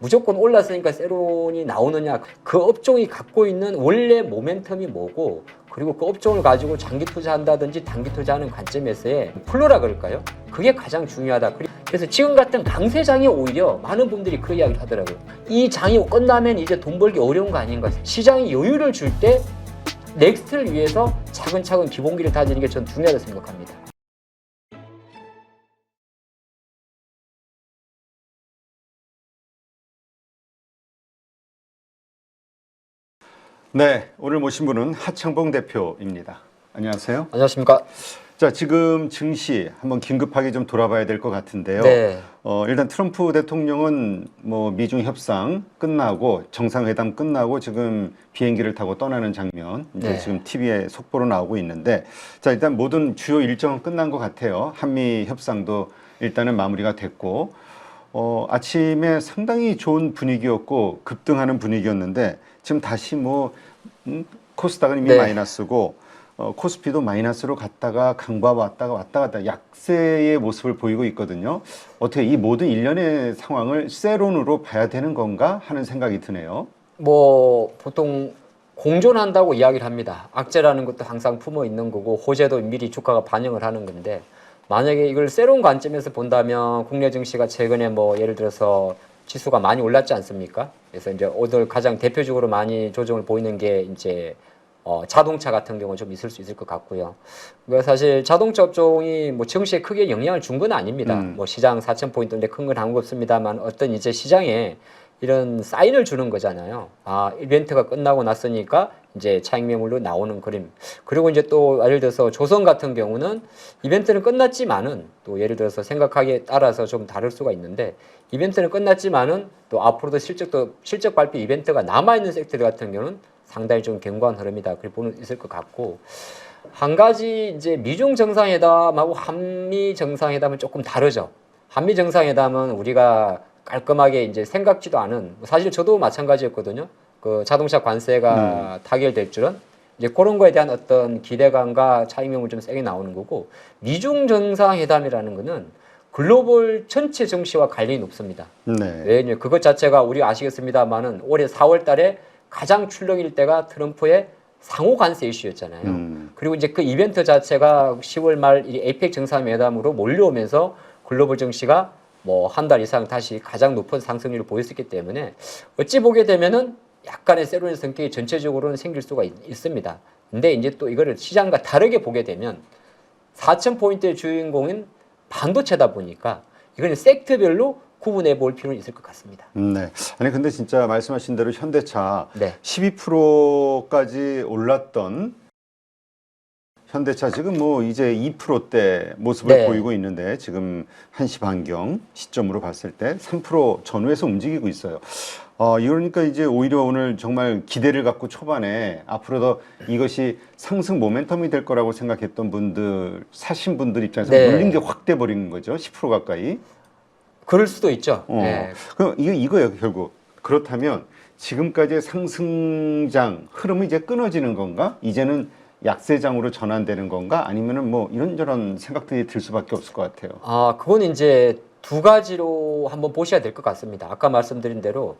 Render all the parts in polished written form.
무조건 올랐으니까 세론이 나오느냐. 그 업종이 갖고 있는 원래 모멘텀이 뭐고 그리고 그 업종을 가지고 장기 투자한다든지 단기 투자하는 관점에서의 플로라 그럴까요? 그게 가장 중요하다. 그래서 지금 같은 강세장이 오히려 많은 분들이 그 이야기를 하더라고요. 이 장이 끝나면 이제 돈 벌기 어려운 거 아닌가. 시장이 여유를 줄 때 넥스트를 위해서 차근차근 기본기를 다지는 게 전 중요하다고 생각합니다. 네, 오늘 모신 분은 하창봉 대표입니다. 안녕하세요. 안녕하십니까? 자, 지금 증시 한번 긴급하게 좀 돌아봐야 될 것 같은데요. 네. 일단 트럼프 대통령은 뭐 미중 협상 끝나고 정상회담 끝나고 지금 비행기를 타고 떠나는 장면 이제 네. 지금 TV에 속보로 나오고 있는데, 자, 일단 모든 주요 일정은 끝난 것 같아요. 한미 협상도 일단은 마무리가 됐고, 아침에 상당히 좋은 분위기였고 급등하는 분위기였는데 지금 다시 코스닥은 이미 네. 마이너스고 코스피도 마이너스로 갔다가 강보합 왔다가 왔다 갔다 약세의 모습을 보이고 있거든요. 어떻게 이 모든 일련의 상황을 세론으로 봐야 되는 건가 하는 생각이 드네요. 뭐 보통 공존한다고 이야기를 합니다. 악재라는 것도 항상 품어 있는 거고 호재도 미리 주가가 반영을 하는 건데 만약에 이걸 세론 관점에서 본다면 국내 증시가 최근에 뭐 예를 들어서 지수가 많이 올랐지 않습니까? 그래서 이제 오늘 가장 대표적으로 많이 조정을 보이는 게 이제 자동차 같은 경우는 좀 있을 수 있을 것 같고요. 그러니까 사실 자동차 업종이 뭐 증시에 크게 영향을 준 건 아닙니다. 뭐 시장 4,000포인트인데 큰 건 아무것도 없습니다만 어떤 이제 시장에 이런 사인을 주는 거잖아요. 아, 이벤트가 끝나고 났으니까 이제 차익 매물로 나오는 그림. 그리고 이제 또 예를 들어서 조선 같은 경우는 이벤트는 끝났지만은 또 예를 들어서 생각하기에 따라서 좀 다를 수가 있는데 이벤트는 끝났지만은 또 앞으로도 실적 발표 이벤트가 남아있는 섹터 같은 경우는 상당히 좀 견고한 흐름이다. 그렇게 보는 있을 것 같고 한 가지 이제 미중 정상회담하고 한미 정상회담은 조금 다르죠. 한미 정상회담은 우리가 깔끔하게 이제 생각지도 않은 사실 저도 마찬가지였거든요. 그 자동차 관세가 타결될 줄은 이제 그런 거에 대한 어떤 기대감과 차익명을 좀 세게 나오는 거고 미중 정상회담이라는 거는 글로벌 전체 정치와 관련이 높습니다. 네. 왜냐면 그것 자체가 우리가 아시겠습니다만은 올해 4월 달에 가장 출렁일 때가 트럼프의 상호 관세 이슈였잖아요. 그리고 이제 그 이벤트 자체가 10월 말 에이펙 정상회담으로 몰려오면서 글로벌 증시가 뭐 한 달 이상 다시 가장 높은 상승률을 보였었기 때문에 어찌 보게 되면은 약간의 세론의 성격이 전체적으로는 생길 수가 있습니다. 근데 이제 또 이거를 시장과 다르게 보게 되면 4,000포인트의 주인공은 반도체다 보니까 이거는 섹터별로 구분해 볼 필요는 있을 것 같습니다. 네. 아니 근데 진짜 말씀하신 대로 현대차 네. 12%까지 올랐던 현대차 지금 뭐 이제 2%대 모습을 네. 보이고 있는데 지금 1시 반경 시점으로 봤을 때 3% 전후에서 움직이고 있어요. 이러니까 이제 오히려 오늘 정말 기대를 갖고 초반에 앞으로 더 이것이 상승 모멘텀이 될 거라고 생각했던 분들, 사신 분들 입장에서 네. 물린 게 확 돼 버리는 거죠. 10% 가까이. 그럴 수도 있죠. 네. 그럼 이거예요, 결국. 그렇다면 지금까지의 상승장 흐름이 이제 끊어지는 건가? 이제는 약세장으로 전환되는 건가? 아니면은 뭐 이런저런 생각들이 들 수밖에 없을 것 같아요. 그건 이제 두 가지로 한번 보셔야 될 것 같습니다. 아까 말씀드린 대로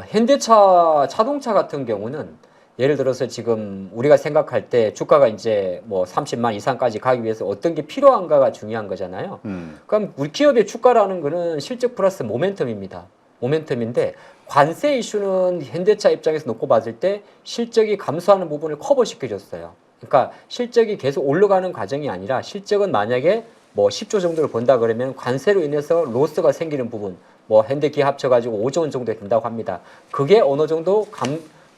현대차 자동차 같은 경우는 예를 들어서 지금 우리가 생각할 때 주가가 이제 뭐 30만 이상까지 가기 위해서 어떤 게 필요한가가 중요한 거잖아요. 그럼 우리 기업의 주가라는 거는 실적 플러스 모멘텀입니다. 모멘텀인데 관세 이슈는 현대차 입장에서 놓고 봤을 때 실적이 감소하는 부분을 커버시켜줬어요. 그러니까 실적이 계속 올라가는 과정이 아니라 실적은 만약에 뭐 10조 정도를 번다 그러면 관세로 인해서 로스가 생기는 부분 뭐 현대 기업 합쳐가지고 5조 원 정도 된다고 합니다. 그게 어느 정도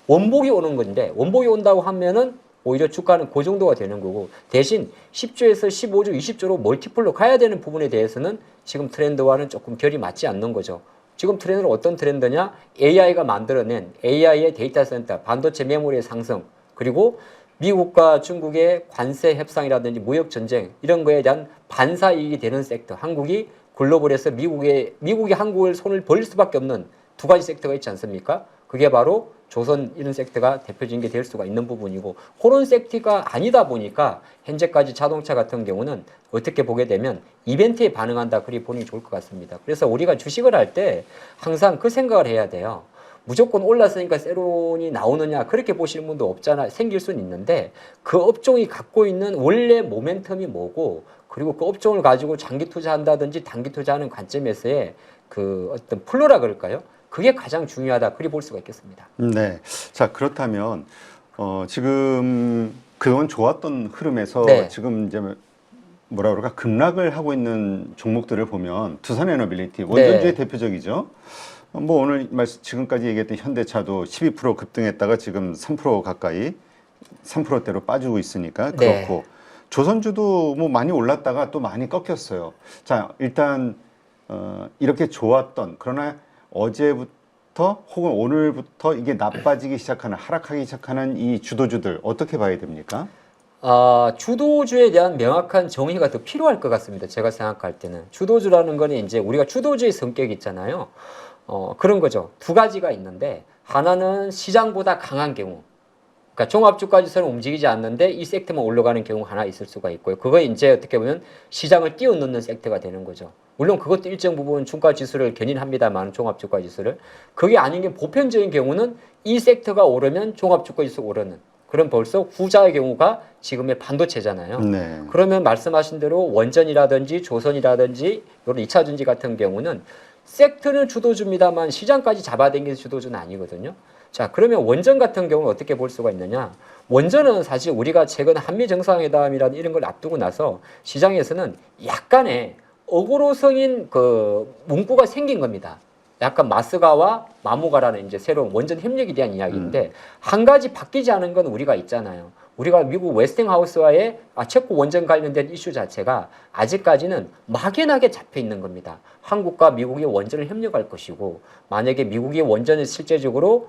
원복이 오는 건데 원복이 온다고 하면은 오히려 주가는 그 정도가 되는 거고 대신 10조에서 15조, 20조로 멀티플로 가야 되는 부분에 대해서는 지금 트렌드와는 조금 결이 맞지 않는 거죠. 지금 트렌드는 어떤 트렌드냐? AI가 만들어낸 AI의 데이터 센터, 반도체 메모리의 상승, 그리고 미국과 중국의 관세 협상이라든지 무역 전쟁 이런 거에 대한 반사이익이 되는 섹터. 한국이 글로벌에서 미국이 한국을 손을 벌릴 수밖에 없는 두 가지 섹터가 있지 않습니까? 그게 바로 조선 이런 섹터가 대표적인 게 될 수가 있는 부분이고 그런 섹터가 아니다 보니까 현재까지 자동차 같은 경우는 어떻게 보게 되면 이벤트에 반응한다 그리 보는 게 좋을 것 같습니다. 그래서 우리가 주식을 할 때 항상 그 생각을 해야 돼요. 무조건 올랐으니까 세론이 나오느냐 그렇게 보시는 분도 없잖아. 생길 수는 있는데 그 업종이 갖고 있는 원래 모멘텀이 뭐고 그리고 그 업종을 가지고 장기 투자한다든지 단기 투자하는 관점에서의 그 어떤 플로라 그럴까요? 그게 가장 중요하다. 그리 볼 수가 있겠습니다. 네. 자, 그렇다면 지금 그동안 좋았던 흐름에서 네. 지금 이제 뭐라 그럴까 급락을 하고 있는 종목들을 보면 두산에너빌리티 원전주의 네. 대표적이죠. 뭐 오늘 지금까지 얘기했던 현대차도 12% 급등했다가 지금 3% 가까이 3%대로 빠지고 있으니까 그렇고 네. 조선주도 뭐 많이 올랐다가 또 많이 꺾였어요. 자, 일단 이렇게 좋았던 그러나 어제부터 혹은 오늘부터 이게 나빠지기 시작하는 하락하기 시작하는 이 주도주들 어떻게 봐야 됩니까? 주도주에 대한 명확한 정의가 더 필요할 것 같습니다. 제가 생각할 때는 주도주라는 거는 이제 우리가 주도주의 성격이 있잖아요. 그런 거죠. 두 가지가 있는데 하나는 시장보다 강한 경우, 그러니까 종합주가지수는 움직이지 않는데 이 섹터만 올라가는 경우 하나 있을 수가 있고요. 그거 이제 어떻게 보면 시장을 뛰어넘는 섹터가 되는 거죠. 물론 그것도 일정 부분 주가지수를 견인합니다만 종합주가지수를 그게 아닌 게 보편적인 경우는 이 섹터가 오르면 종합주가지수 오르는 그럼 벌써 후자의 경우가 지금의 반도체잖아요. 네. 그러면 말씀하신 대로 원전이라든지 조선이라든지 이런 2차 전지 같은 경우는 섹터는 주도주입니다만 시장까지 잡아당기는 주도주는 아니거든요. 자, 그러면 원전 같은 경우는 어떻게 볼 수가 있느냐? 원전은 사실 우리가 최근 한미 정상회담이라는 이런 걸 앞두고 나서 시장에서는 약간의 어그로성인 그 문구가 생긴 겁니다. 약간 마스가와 마무가라는 이제 새로운 원전 협력에 대한 이야기인데 한 가지 바뀌지 않은 건 우리가 있잖아요. 우리가 미국 웨스팅하우스와의 체코 원전 관련된 이슈 자체가 아직까지는 막연하게 잡혀 있는 겁니다. 한국과 미국이 원전을 협력할 것이고 만약에 미국이 원전을 실제적으로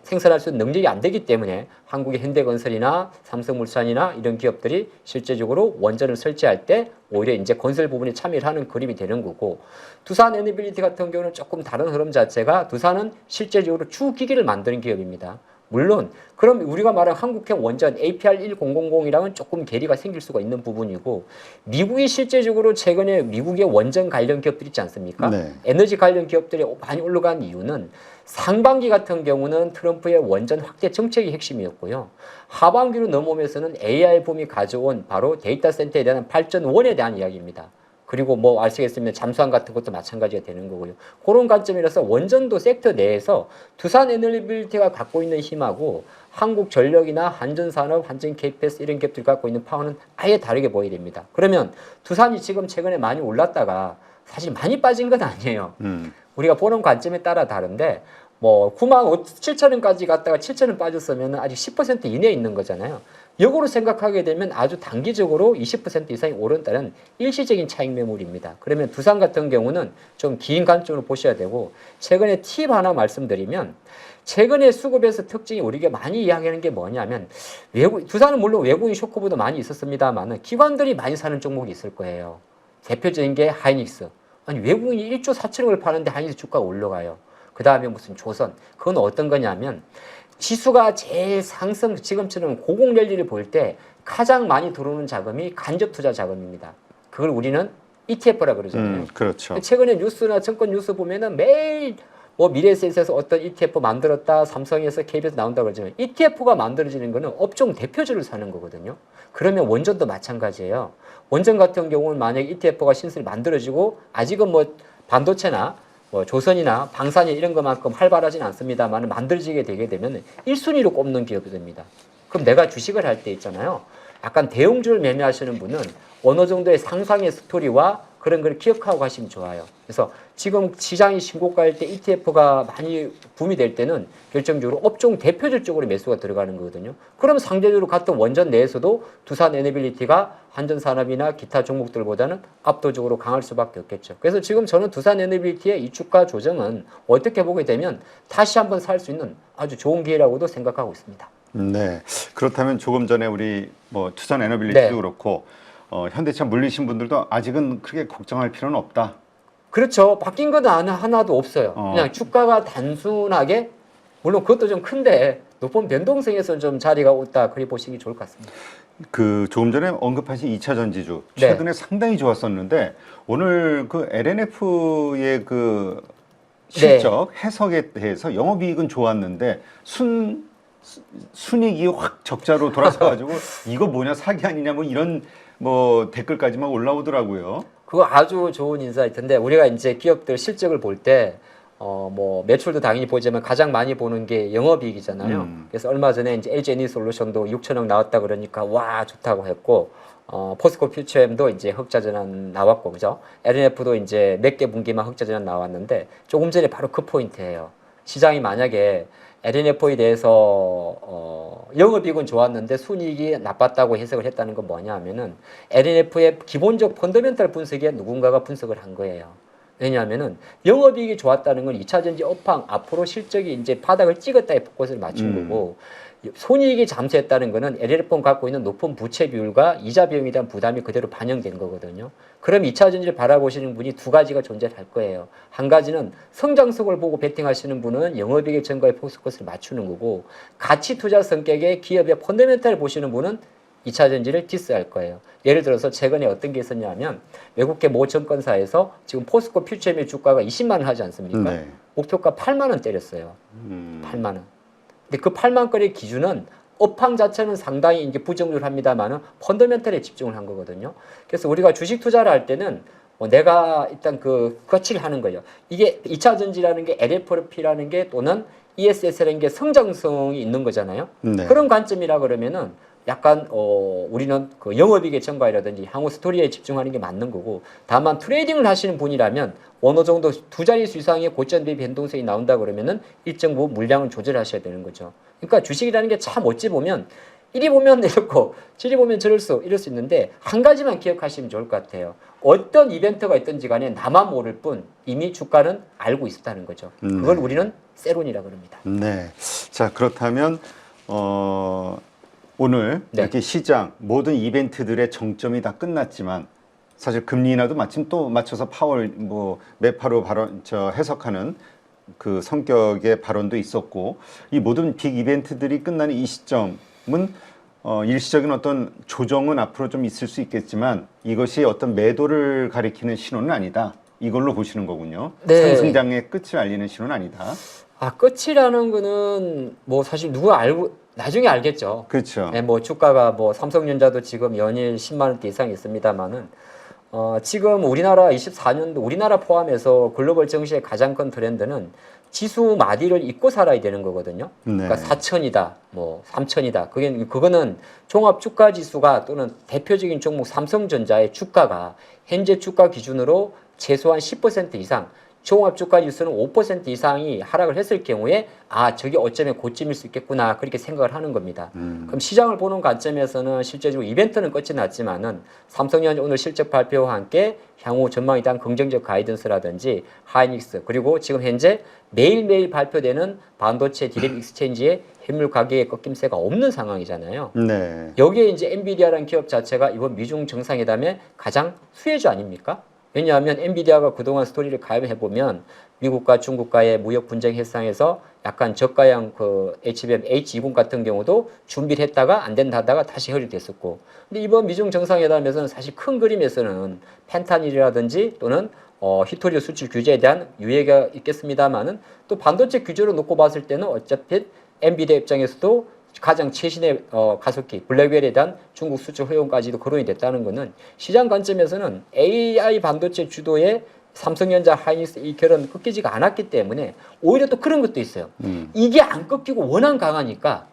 생산할 수 있는 능력이 안 되기 때문에 한국의 현대건설이나 삼성물산이나 이런 기업들이 실제적으로 원전을 설치할 때 오히려 이제 건설 부분에 참여를 하는 그림이 되는 거고 두산 에너빌리티 같은 경우는 조금 다른 흐름 자체가 두산은 실제적으로 주기기를 만드는 기업입니다. 물론 그럼 우리가 말하는 한국형 원전 APR1000이랑은 조금 괴리가 생길 수가 있는 부분이고 미국이 실제적으로 최근에 미국의 원전 관련 기업들 있지 않습니까? 네. 에너지 관련 기업들이 많이 올라간 이유는 상반기 같은 경우는 트럼프의 원전 확대 정책이 핵심이었고요. 하반기로 넘어오면서는 AI 붐이 가져온 바로 데이터 센터에 대한 발전원에 대한 이야기입니다. 그리고 뭐 아시겠습니다. 잠수함 같은 것도 마찬가지가 되는 거고요. 그런 관점이라서 원전도 섹터 내에서 두산 에너빌리티가 갖고 있는 힘하고 한국전력이나 한전산업, 한전 KPS 이런 기업들이 갖고 있는 파워는 아예 다르게 보여야 됩니다. 그러면 두산이 지금 최근에 많이 올랐다가 사실 많이 빠진 건 아니에요. 우리가 보는 관점에 따라 다른데 뭐 9만 7천 원까지 갔다가 7천 원 빠졌으면 아직 10% 이내에 있는 거잖아요. 역으로 생각하게 되면 아주 단기적으로 20% 이상이 오른다는 일시적인 차익 매물입니다. 그러면 두산 같은 경우는 좀 긴 관점으로 보셔야 되고 최근에 팁 하나 말씀드리면 최근에 수급에서 특징이 우리가 많이 이야기하는 게 뭐냐면 두산은 물론 외국인 쇼크보다 많이 있었습니다만 기관들이 많이 사는 종목이 있을 거예요. 대표적인 게 하이닉스. 아니 외국인이 1조 4천억을 파는데 하이닉스 주가가 올라가요. 그 다음에 무슨 조선. 그건 어떤 거냐면 지수가 제일 상승 지금처럼 고공 랠리를 볼 때 가장 많이 들어오는 자금이 간접 투자 자금입니다. 그걸 우리는 ETF라 그러잖아요. 그렇죠. 최근에 뉴스나 증권 뉴스 보면은 매일 뭐 미래에셋에서 어떤 ETF 만들었다, 삼성에서 KBS 나온다 그러지만 ETF가 만들어지는 거는 업종 대표주를 사는 거거든요. 그러면 원전도 마찬가지예요. 원전 같은 경우는 만약 ETF가 신설이 만들어지고 아직은 뭐 반도체나 뭐 조선이나 방산이 이런 것만큼 활발하진 않습니다만 만들어지게 되게 되면 1순위로 꼽는 기업이 됩니다. 그럼 내가 주식을 할 때 있잖아요. 약간 대형주를 매매하시는 분은 어느 정도의 상상의 스토리와 그런 걸 기억하고 가시면 좋아요. 그래서 지금 시장이 신고가일 때 ETF가 많이 붐이 될 때는 결정적으로 업종 대표주 쪽으로 매수가 들어가는 거거든요. 그럼 상대적으로 같은 원전 내에서도 두산 에너빌리티가 한전산업이나 기타 종목들보다는 압도적으로 강할 수밖에 없겠죠. 그래서 지금 저는 두산 에너빌리티의 이 주가 조정은 어떻게 보게 되면 다시 한번 살 수 있는 아주 좋은 기회라고도 생각하고 있습니다. 네. 그렇다면 조금 전에 우리 뭐 두산 에너빌리티도 네. 그렇고 현대차 물리신 분들도 아직은 그렇게 걱정할 필요는 없다. 그렇죠. 바뀐 건 하나도 없어요. 그냥 주가가 단순하게 물론 그것도 좀 큰데 높은 변동성에서는 좀 자리가 없다 그리 보시기 좋을 것 같습니다. 그 조금 전에 언급하신 2차 전지주 네. 최근에 상당히 좋았었는데 오늘 그 LNF의 그 실적 해석에 대해서 영업이익은 좋았는데 순이익이 확 적자로 돌아서가지고 이거 뭐냐 사기 아니냐 뭐 이런 뭐 댓글까지만 올라오더라고요. 그거 아주 좋은 인사이트인데 우리가 이제 기업들 실적을 볼 때 뭐 매출도 당연히 보지만 가장 많이 보는 게 영업이익이잖아요. 그래서 얼마 전에 이제 LG 에너지솔루션도 6천억 나왔다 그러니까 와 좋다고 했고 포스코 퓨처엠도 이제 흑자 전환 나왔고 그죠? LNF도 이제 몇 개 분기만 흑자 전환 나왔는데 조금 전에 바로 그 포인트예요. 시장이 만약에 LNF에 대해서 영업이익은 좋았는데 순이익이 나빴다고 해석을 했다는 건 뭐냐 하면은 LNF의 기본적 펀더멘탈 분석에 누군가가 분석을 한 거예요. 왜냐하면은 영업이익이 좋았다는 건 2차 전지 업황 앞으로 실적이 이제 바닥을 찍었다에 포커스를 맞춘 거고 손익이 잠수했다는 거는 LNF가 갖고 있는 높은 부채 비율과 이자 비용에 대한 부담이 그대로 반영된 거거든요. 그럼 2차 전지를 바라보시는 분이 두 가지가 존재할 거예요. 한 가지는 성장성을 보고 베팅하시는 분은 영업이익의 증가에 포커스를 맞추는 거고 가치 투자 성격의 기업의 펀더멘탈을 보시는 분은 2차 전지를 디스할 거예요. 예를 들어서 최근에 어떤 게 있었냐면 외국계 모 증권사에서 지금 포스코 퓨처엠의 주가가 20만 원 하지 않습니까? 네. 목표가 8만 원 때렸어요. 8만 원. 근데 그 8만 건의 기준은 업황 자체는 상당히 이제 부정률 합니다만은 펀더멘털에 집중을 한 거거든요. 그래서 우리가 주식 투자를 할 때는 내가 일단 그 거치를 하는 거예요. 이게 2차 전지라는 게 LFP라는 게 또는 ESS라는 게 성장성이 있는 거잖아요. 네. 그런 관점이라 그러면은 약간 우리는 그 영업이익의 증가이라든지 향후 스토리에 집중하는 게 맞는 거고 다만 트레이딩을 하시는 분이라면 어느 정도 두 자릿수 이상의 고점 대비 변동성이 나온다 그러면은 일정 부분 물량을 조절하셔야 되는 거죠. 그러니까 주식이라는 게 참 어찌 보면 이리 보면 이렇고 저리 보면 이럴 수 있는데 한 가지만 기억하시면 좋을 것 같아요. 어떤 이벤트가 있든지 간에 나만 모를 뿐 이미 주가는 알고 있었다는 거죠. 그걸 우리는 세론이라 그럽니다. 네. 자, 그렇다면 오늘 네. 이렇게 시장 모든 이벤트들의 정점이 다 끝났지만 사실 금리 인하도 마침 또 맞춰서 파월 뭐 매파로 발언 해석하는 그 성격의 발언도 있었고 이 모든 빅 이벤트들이 끝나는 이 시점은 일시적인 어떤 조정은 앞으로 좀 있을 수 있겠지만 이것이 어떤 매도를 가리키는 신호는 아니다. 이걸로 보시는 거군요. 네. 상승장의 끝을 알리는 신호는 아니다. 끝이라는 거는 뭐 사실 누가 알고 나중에 알겠죠. 그렇죠. 네, 뭐 주가가 뭐 삼성전자도 지금 연일 10만 원대 이상 있습니다만은 지금 우리나라 24년도 우리나라 포함해서 글로벌 증시의 가장 큰 트렌드는 지수 마디를 잊고 살아야 되는 거거든요. 네. 그러니까 4천이다, 뭐 3천이다. 그거는 종합 주가 지수가 또는 대표적인 종목 삼성전자의 주가가 현재 주가 기준으로 최소한 10% 이상 종합 주가 지수는 5% 이상이 하락을 했을 경우에 저게 어쩌면 고점일 수 있겠구나 그렇게 생각을 하는 겁니다. 그럼 시장을 보는 관점에서는 실제적으로 이벤트는 끝이 났지만은 삼성전자 오늘 실적 발표와 함께 향후 전망에 대한 긍정적 가이던스라든지 하이닉스 그리고 지금 현재 매일매일 발표되는 반도체 디램 익스체인지의 현물 가격의 꺾임새가 없는 상황이잖아요. 네. 여기에 이제 엔비디아라는 기업 자체가 이번 미중 정상회담의 가장 수혜주 아닙니까? 왜냐하면 엔비디아가 그동안 스토리를 가늠해보면 미국과 중국과의 무역 분쟁 해상에서 약간 저가형 그 HBM H20 같은 경우도 준비를 했다가 안 된다 하다가 다시 허리됐었고 근데 이번 미중 정상회담에서는 사실 큰 그림에서는 펜타닐이라든지 또는 히토리오 수출 규제에 대한 유예가 있겠습니다만은 또 반도체 규제로 놓고 봤을 때는 어차피 엔비디아 입장에서도 가장 최신의 가속기 블랙웰에 대한 중국 수출 허용까지도 거론이 됐다는 것은 시장 관점에서는 AI 반도체 주도의 삼성전자 하이닉스 이 결은 꺾이지가 않았기 때문에 오히려 또 그런 것도 있어요. 이게 안 꺾이고 워낙 강하니까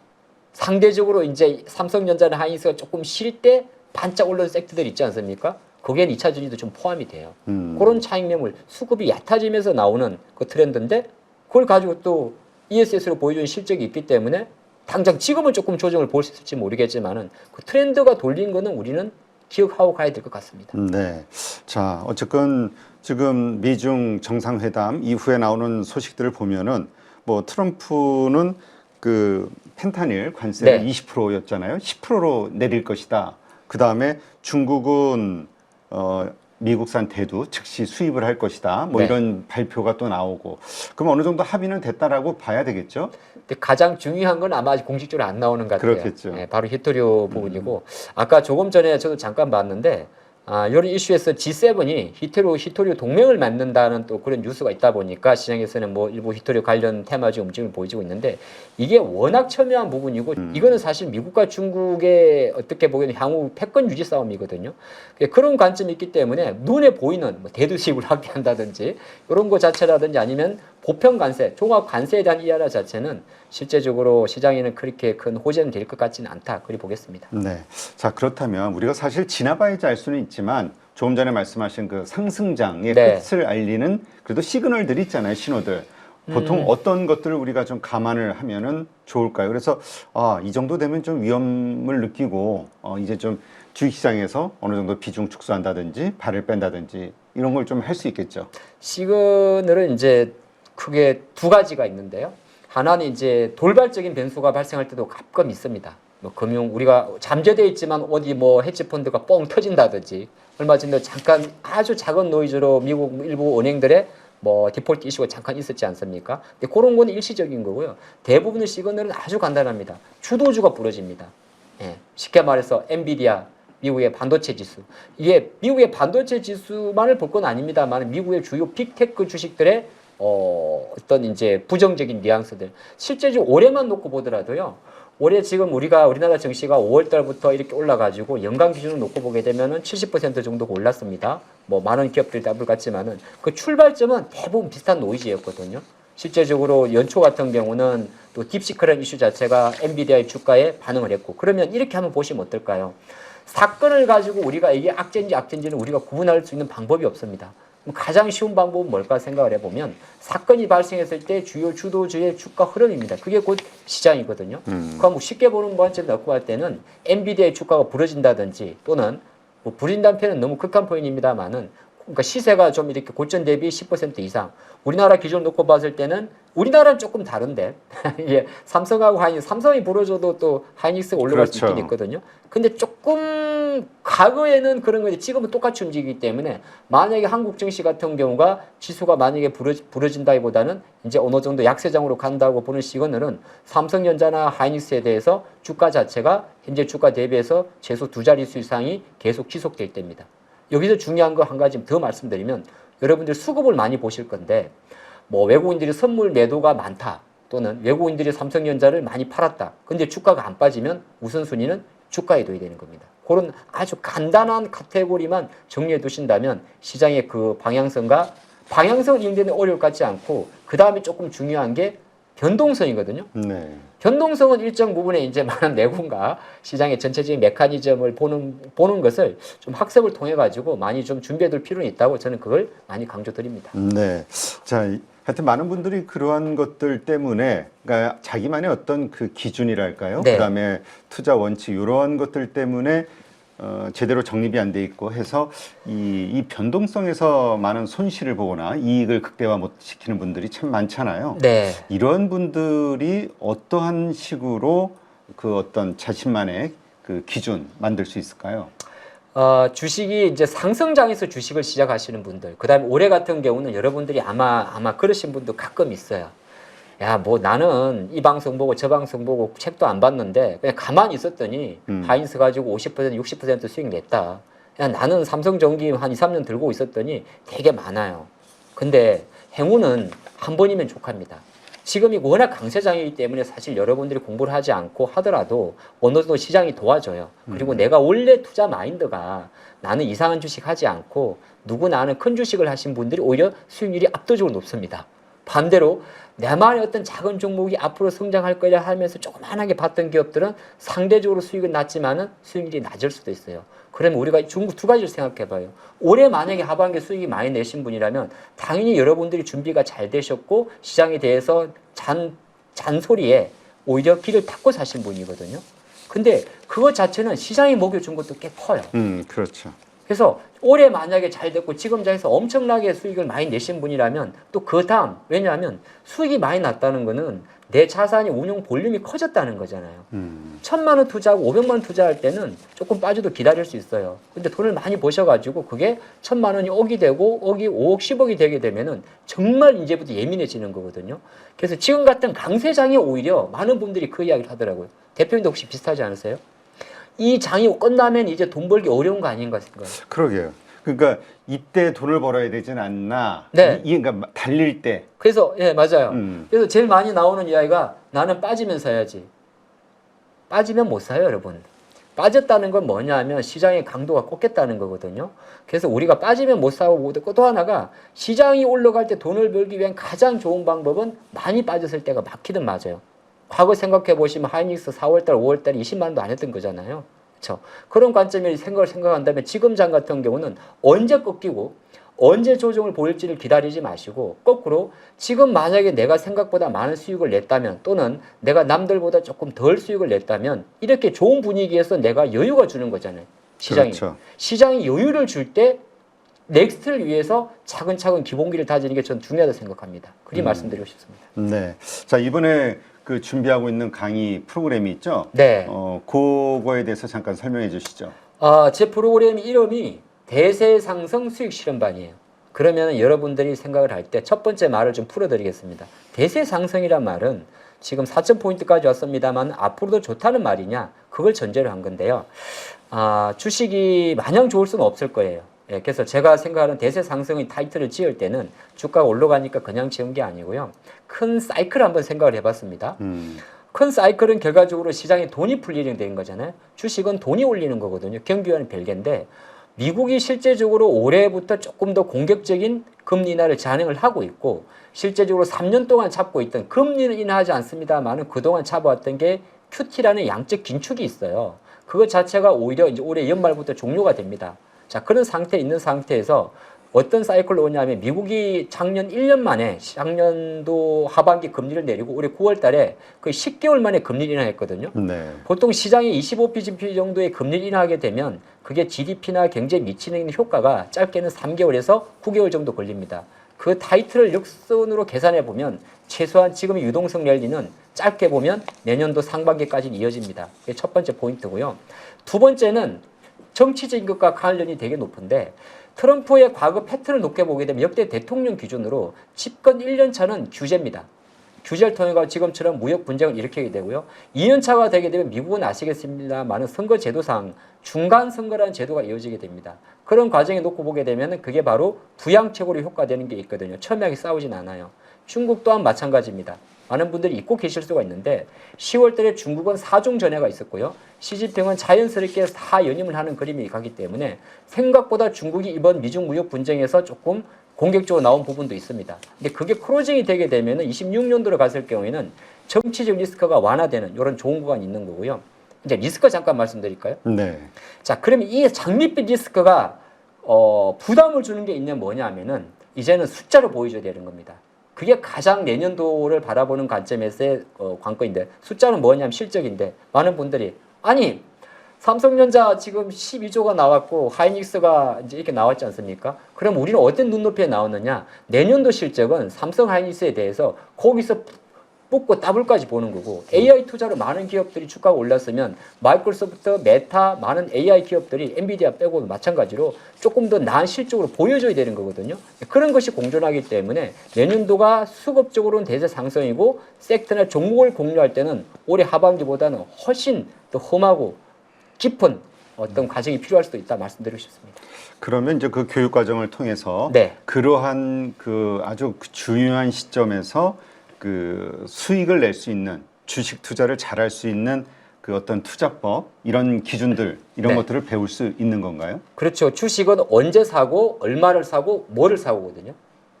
상대적으로 이제 삼성전자나 하이닉스가 조금 쉴 때 반짝 올라온 섹터들 있지 않습니까? 거기엔 2차 전지도 좀 포함이 돼요. 그런 차익 매물 수급이 얕아지면서 나오는 그 트렌드인데 그걸 가지고 또 ESS로 보여주는 실적이 있기 때문에 당장 지금은 조금 조정을 볼 수 있을지 모르겠지만은 그 트렌드가 돌린 거는 우리는 기억하고 가야 될 것 같습니다. 네. 자, 어쨌건 지금 미중 정상회담 이후에 나오는 소식들을 보면은 뭐 트럼프는 그 펜타닐 관세가 20%였잖아요. 10%로 내릴 것이다. 그 다음에 중국은 미국산 대두 즉시 수입을 할 것이다. 뭐 네. 이런 발표가 또 나오고. 그럼 어느 정도 합의는 됐다라고 봐야 되겠죠? 근데 가장 중요한 건 아마 공식적으로 안 나오는 것 같아요. 그렇겠죠. 예, 바로 히토류 부분이고 아까 조금 전에 저도 잠깐 봤는데 이런 이슈에서 G7이 히토류 동맹을 맺는다는 또 그런 뉴스가 있다 보니까 시장에서는 뭐 일부 히토류 관련 테마주 움직임을 보이고 있는데 이게 워낙 첨예한 부분이고 이거는 사실 미국과 중국의 어떻게 보기에는 향후 패권 유지 싸움이거든요. 그런 관점이 있기 때문에 눈에 보이는 뭐 대두 수입을 확대한다든지 이런 거 자체라든지 아니면 보편 관세, 종합 관세에 대한 이하라 자체는 실제적으로 시장에는 그렇게 큰 호재는 될 것 같지는 않다. 그리 보겠습니다. 네. 자, 그렇다면 우리가 사실 지나봐야지 알 수는 있지만 조금 전에 말씀하신 그 상승장의 네. 끝을 알리는 그래도 시그널들이 있잖아요, 신호들. 보통 어떤 것들을 우리가 좀 감안을 하면은 좋을까요? 그래서 이 정도 되면 좀 위험을 느끼고 이제 좀 주식시장에서 어느 정도 비중 축소한다든지 발을 뺀다든지 이런 걸 좀 할 수 있겠죠. 시그널은 이제 크게 두 가지가 있는데요. 하나는 이제 돌발적인 변수가 발생할 때도 가끔 있습니다. 뭐 금융 우리가 잠재돼 있지만 어디 뭐 헤지펀드가 뻥 터진다든지 얼마 전에 잠깐 아주 작은 노이즈로 미국 일부 은행들의 뭐 디폴트 이슈가 잠깐 있었지 않습니까? 근데 그런 건 일시적인 거고요. 대부분의 시그널은 아주 간단합니다. 주도주가 부러집니다. 예, 쉽게 말해서 엔비디아 미국의 반도체 지수. 이게 미국의 반도체 지수만을 볼 건 아닙니다만 미국의 주요 빅테크 주식들의 어떤 이제 부정적인 뉘앙스들. 실제적으로 올해만 놓고 보더라도요. 올해 지금 우리나라 증시가 5월 달부터 이렇게 올라가지고 연간 기준으로 놓고 보게 되면은 70% 정도가 올랐습니다. 뭐 많은 기업들이 답을 같지만은 그 출발점은 대부분 비슷한 노이즈였거든요. 실제적으로 연초 같은 경우는 또 딥시크라는 이슈 자체가 엔비디아의 주가에 반응을 했고 그러면 이렇게 한번 보시면 어떨까요? 사건을 가지고 우리가 이게 악재인지는 우리가 구분할 수 있는 방법이 없습니다. 가장 쉬운 방법은 뭘까 생각을 해보면 사건이 발생했을 때 주요 주도주의 주가 흐름입니다. 그게 곧 시장이거든요. 그럼 뭐 쉽게 보는 관점 넣고 할 때는 엔비디아의 주가가 부러진다든지 또는 뭐 부러진다는 표현은 너무 극한 표현입니다만은 그러니까 시세가 좀 이렇게 고점 대비 10% 이상 우리나라 기준 놓고 봤을 때는 우리나라는 조금 다른데 예, 삼성하고 하이닉스 삼성이 부러져도 또 하이닉스가 올라갈 수 있긴 있거든요. 근데 조금 과거에는 그런 건데 지금은 똑같이 움직이기 때문에 만약에 한국 증시 같은 경우가 지수가 만약에 부러진다기보다는 이제 어느 정도 약세장으로 간다고 보는 시그널은 삼성전자나 하이닉스에 대해서 주가 자체가 현재 주가 대비해서 최소 두 자릿수 이상이 계속 지속될 때입니다. 여기서 중요한 거 한 가지 더 말씀드리면 여러분들 수급을 많이 보실 건데 뭐 외국인들이 선물 매도가 많다 또는 외국인들이 삼성전자를 많이 팔았다. 근데 주가가 안 빠지면 우선순위는 주가에 둬야 되는 겁니다. 그런 아주 간단한 카테고리만 정리해 두신다면 시장의 그 방향성을 읽는 어려울 것 같지 않고 그 다음에 조금 중요한 게 변동성이거든요. 네. 변동성은 일정 부분에 이제 많은 내군과 시장의 전체적인 메커니즘을 보는 것을 좀 학습을 통해 가지고 많이 좀 준비해 둘 필요는 있다고 저는 그걸 많이 강조드립니다. 네. 자, 하여튼 많은 분들이 그러한 것들 때문에 그러니까 자기만의 어떤 그 기준이랄까요? 네. 그다음에 투자 원칙 이런 것들 때문에 제대로 정립이 안 돼 있고 해서 이 변동성에서 많은 손실을 보거나 이익을 극대화 못 시키는 분들이 참 많잖아요. 네. 이런 분들이 어떠한 식으로 그 어떤 자신만의 그 기준 만들 수 있을까요? 주식이 이제 상승장에서 주식을 시작하시는 분들, 그 다음에 올해 같은 경우는 여러분들이 아마 그러신 분도 가끔 있어요. 야, 뭐 나는 이 방송 보고 저 방송 보고 책도 안 봤는데 그냥 가만히 있었더니 하이닉스 가지고 50% 60% 수익 냈다. 야, 나는 삼성전기 한 2, 3년 들고 있었더니 되게 많아요. 근데 행운은 한 번이면 족합니다. 지금이 워낙 강세장이기 때문에 사실 여러분들이 공부를 하지 않고 하더라도 어느 정도 시장이 도와줘요. 그리고 내가 원래 투자 마인드가 나는 이상한 주식 하지 않고 누구나 아는 큰 주식을 하신 분들이 오히려 수익률이 압도적으로 높습니다. 반대로 내만의 어떤 작은 종목이 앞으로 성장할 거야 하면서 조그만하게 봤던 기업들은 상대적으로 수익은 낮지만은 수익률이 낮을 수도 있어요. 그러면 우리가 중국 두 가지를 생각해 봐요. 올해 만약에 하반기 수익이 많이 내신 분이라면 당연히 여러분들이 준비가 잘 되셨고 시장에 대해서 잔소리에 오히려 귀를 닫고 사신 분이거든요. 근데 그것 자체는 시장이 먹여준 것도 꽤 커요. 그렇죠. 그래서 올해 만약에 잘 됐고 지금 장에서 엄청나게 수익을 많이 내신 분이라면 또 그 다음, 왜냐하면 수익이 많이 났다는 거는 내 자산이 운용 볼륨이 커졌다는 거잖아요. 1,000만 원 투자하고 500만 원 투자할 때는 조금 빠져도 기다릴 수 있어요. 근데 돈을 많이 버셔가지고 그게 1,000만 원이 억이 되고 억이 5억, 10억이 되게 되면은 정말 이제부터 예민해지는 거거든요. 그래서 지금 같은 강세장이 오히려 많은 분들이 그 이야기를 하더라고요. 대표님도 혹시 비슷하지 않으세요? 이 장이 끝나면 이제 돈 벌기 어려운 거 아닌가 생각해요. 그러게요. 그러니까 이때 돈을 벌어야 되진 않나. 네. 그러니까 달릴 때. 그래서 예 맞아요. 그래서 제일 많이 나오는 이야기가 나는 빠지면 사야지. 빠지면 못 사요, 여러분. 빠졌다는 건 뭐냐면 시장의 강도가 꺾였다는 거거든요. 그래서 우리가 빠지면 못 사고 또 하나가 시장이 올라갈 때 돈을 벌기 위한 가장 좋은 방법은 많이 빠졌을 때가 막히든 맞아요. 과거 생각해 보시면 하이닉스 4월달, 5월달에 20만 원도 안 했던 거잖아요. 그렇죠? 그런 관점에서 생각한다면 지금 장 같은 경우는 언제 꺾이고 언제 조정을 보일지를 기다리지 마시고 거꾸로 지금 만약에 내가 생각보다 많은 수익을 냈다면 또는 내가 남들보다 조금 덜 수익을 냈다면 이렇게 좋은 분위기에서 내가 여유가 주는 거잖아요. 시장이. 그렇죠. 시장이 여유를 줄 때 넥스트를 위해서 차근차근 기본기를 다지는 게 전 중요하다고 생각합니다. 그리 말씀드리고 싶습니다. 네. 자, 이번에 그 준비하고 있는 강의 프로그램이 있죠? 네. 그거에 대해서 잠깐 설명해 주시죠. 제 프로그램 이름이 대세상승 수익 실험반이에요. 그러면 여러분들이 생각을 할 때 첫 번째 말을 좀 풀어드리겠습니다. 대세상승이란 말은 지금 4,000포인트까지 왔습니다만 앞으로도 좋다는 말이냐? 그걸 전제로 한 건데요. 주식이 마냥 좋을 수는 없을 거예요. 예, 그래서 제가 생각하는 대세상승의 타이틀을 지을 때는 주가가 올라가니까 그냥 지은 게 아니고요. 큰 사이클을 한번 생각을 해봤습니다. 큰 사이클은 결과적으로 시장에 돈이 풀리는 되는 거잖아요. 주식은 돈이 올리는 거거든요. 경기와는 별개인데 미국이 실제적으로 올해부터 조금 더 공격적인 금리 인하를 진행을 하고 있고 실제적으로 3년 동안 잡고 있던 금리는 인하하지 않습니다만은 그동안 잡아왔던 게 QT라는 양적 긴축이 있어요. 그것 자체가 오히려 이제 올해 연말부터 종료가 됩니다. 자, 그런 상태에 있는 상태에서 어떤 사이클로 오냐면 미국이 작년 1년 만에 작년도 하반기 금리를 내리고 올해 9월 달에 거의 10개월 만에 금리를 인하했거든요. 네. 보통 시장이 25bp 정도의 금리를 인하하게 되면 그게 GDP나 경제에 미치는 효과가 짧게는 3개월에서 9개월 정도 걸립니다. 그 타이틀을 역선으로 계산해 보면 최소한 지금의 유동성 랠리는 짧게 보면 내년도 상반기까지는 이어집니다. 그게 첫 번째 포인트고요. 두 번째는 정치적인 것과 관련이 되게 높은데 트럼프의 과거 패턴을 높게 보게 되면 역대 대통령 기준으로 집권 1년 차는 규제입니다. 규제를 통해 지금처럼 무역 분쟁을 일으키게 되고요. 2년 차가 되게 되면 미국은 아시겠습니다만은 선거 제도상 중간 선거라는 제도가 이어지게 됩니다. 그런 과정에 놓고 보게 되면 그게 바로 부양책으로 효과되는 게 있거든요. 첨예하게 싸우진 않아요. 중국 또한 마찬가지입니다. 많은 분들이 잊고 계실 수가 있는데 10월 달에 중국은 4중 전해가 있었고요. 시진핑은 자연스럽게 4연임을 하는 그림이 가기 때문에 생각보다 중국이 이번 미중 무역 분쟁에서 조금 공격적으로 나온 부분도 있습니다. 근데 그게 크로징이 되게 되면 26년도로 갔을 경우에는 정치적 리스크가 완화되는 이런 좋은 구간이 있는 거고요. 이제 리스크 잠깐 말씀드릴까요? 네. 자, 그러면 이 장밋빛 리스크가 부담을 주는 게 있냐 뭐냐면은 이제는 숫자로 보여줘야 되는 겁니다. 그게 가장 내년도를 바라보는 관점에서의 관건인데 숫자는 뭐냐면 실적인데 많은 분들이 아니 삼성전자 지금 12조가 나왔고 하이닉스가 이제 이렇게 나왔지 않습니까? 그럼 우리는 어떤 눈높이에 나오느냐? 내년도 실적은 삼성 하이닉스에 대해서 거기서 뽑고 더블까지 보는 거고 AI 투자로 많은 기업들이 주가가 올랐으면 마이크로소프트, 메타, 많은 AI 기업들이 엔비디아 빼고 마찬가지로 조금 더 나은 실적으로 보여줘야 되는 거거든요. 그런 것이 공존하기 때문에 내년도가 수급적으로는 대세 상승이고 섹터나 종목을 공유할 때는 올해 하반기보다는 훨씬 더 험하고 깊은 어떤 과정이 필요할 수도 있다 말씀드리고 싶습니다. 그러면 이제 그 교육 과정을 통해서 네. 그러한 그 아주 중요한 시점에서 그 수익을 낼 수 있는 주식 투자를 잘할 수 있는 그 어떤 투자법 이런 기준들 이런 네. 것들을 배울 수 있는 건가요? 그렇죠. 주식은 언제 사고 얼마를 사고 뭐를 사고거든요.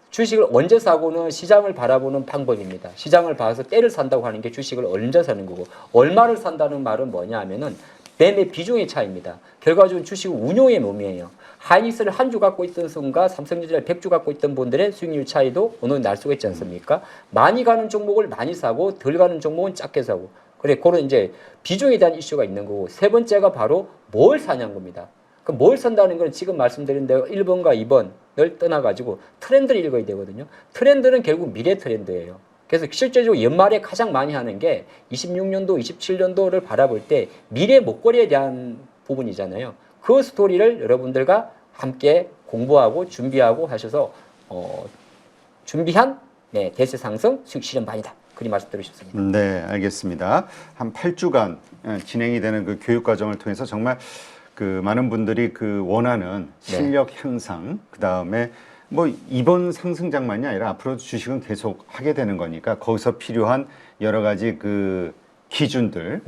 주식을 언제 사고는 시장을 바라보는 방법입니다. 시장을 봐서 때를 산다고 하는 게 주식을 언제 사는 거고 얼마를 산다는 말은 뭐냐 하면은 매매 비중의 차이입니다. 결과적으로 주식은 운용의 몸이에요. 하이닉스를 한 주 갖고 있던 순간 삼성전자를 100주 갖고 있던 분들의 수익률 차이도 어느 정도 날 수가 있지 않습니까? 많이 가는 종목을 많이 사고 덜 가는 종목은 작게 사고 그래 그런 이제 비중에 대한 이슈가 있는 거고 세 번째가 바로 뭘 사냐는 겁니다. 그럼 뭘 선다는 건 지금 말씀드린 대로 1번과 2번을 떠나가지고 트렌드를 읽어야 되거든요. 트렌드는 결국 미래 트렌드예요. 그래서 실제적으로 연말에 가장 많이 하는 게 26년도, 27년도를 바라볼 때 미래 목걸이에 대한 부분이잖아요. 그 스토리를 여러분들과 함께 공부하고 준비하고 하셔서 준비한 대세 상승 수익 실현반이다. 그리 말씀드리고 싶습니다. 네, 알겠습니다. 한 8주간 진행이 되는 그 교육 과정을 통해서 정말 그 많은 분들이 그 원하는 실력 향상, 그 다음에 뭐 이번 상승장만이 아니라 앞으로 주식은 계속 하게 되는 거니까 거기서 필요한 여러 가지 그 기준들,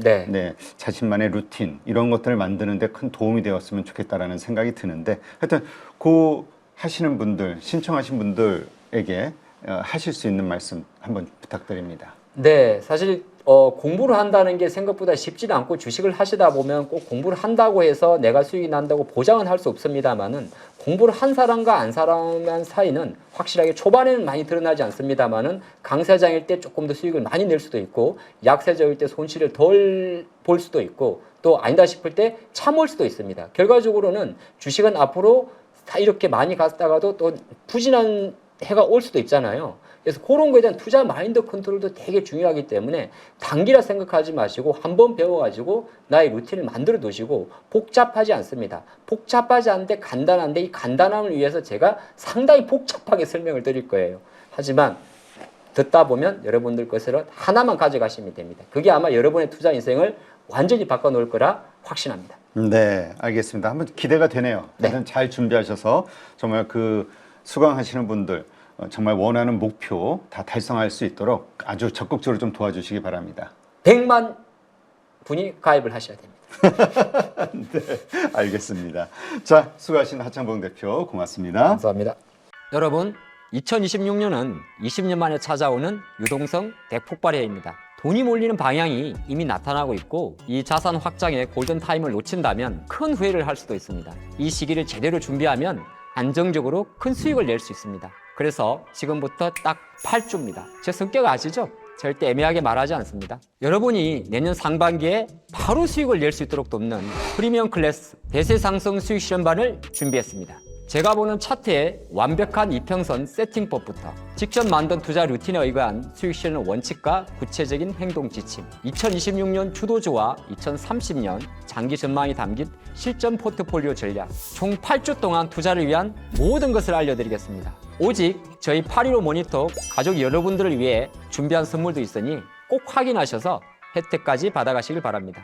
자신만의 루틴 이런 것들을 만드는데 큰 도움이 되었으면 좋겠다라는 생각이 드는데, 하여튼 그 하시는 분들, 신청하신 분들에게 하실 수 있는 말씀 한번 부탁드립니다. 네, 사실 공부를 한다는 게 생각보다 쉽지는 않고 주식을 하시다 보면 꼭 공부를 한다고 해서 내가 수익이 난다고 보장은 할 수 없습니다만은 공부를 한 사람과 안 사람 사이는 확실하게 초반에는 많이 드러나지 않습니다만은 강세장일 때 조금 더 수익을 많이 낼 수도 있고 약세장일 때 손실을 덜 볼 수도 있고 또 아니다 싶을 때 참을 수도 있습니다. 결과적으로는 주식은 앞으로 다 이렇게 많이 갔다가도 또 부진한 해가 올 수도 있잖아요. 그래서 그런 거에 대한 투자 마인드 컨트롤도 되게 중요하기 때문에 단기라 생각하지 마시고 한번 배워가지고 나의 루틴을 만들어 두시고 복잡하지 않습니다. 복잡하지 않은데 간단한데 이 간단함을 위해서 제가 상당히 복잡하게 설명을 드릴 거예요. 하지만 듣다 보면 여러분들 것으로 하나만 가져가시면 됩니다. 그게 아마 여러분의 투자 인생을 완전히 바꿔놓을 거라 확신합니다. 네, 알겠습니다. 한번 기대가 되네요. 잘 준비하셔서 정말 그 수강하시는 분들 정말 원하는 목표 다 달성할 수 있도록 아주 적극적으로 좀 도와주시기 바랍니다. 100만 분이 가입을 하셔야 됩니다. 네, 알겠습니다. 자, 수고하신 하창봉 대표 고맙습니다. 감사합니다. 여러분, 2026년은 20년 만에 찾아오는 유동성 대폭발해입니다. 돈이 몰리는 방향이 이미 나타나고 있고 이 자산 확장의 골든타임을 놓친다면 큰 후회를 할 수도 있습니다. 이 시기를 제대로 준비하면 안정적으로 큰 수익을 낼 수 있습니다. 그래서 지금부터 딱 8주입니다. 제 성격 아시죠? 절대 애매하게 말하지 않습니다. 여러분이 내년 상반기에 바로 수익을 낼 수 있도록 돕는 프리미엄 클래스 대세 상승 수익 실현반을 준비했습니다. 제가 보는 차트의 완벽한 이평선 세팅법부터 직접 만든 투자 루틴에 의거한 수익 실현 원칙과 구체적인 행동 지침, 2026년 주도주와 2030년 장기 전망이 담긴 실전 포트폴리오 전략, 총 8주 동안 투자를 위한 모든 것을 알려드리겠습니다. 오직 저희 8.15 모니터 가족 여러분들을 위해 준비한 선물도 있으니 꼭 확인하셔서 혜택까지 받아가시길 바랍니다.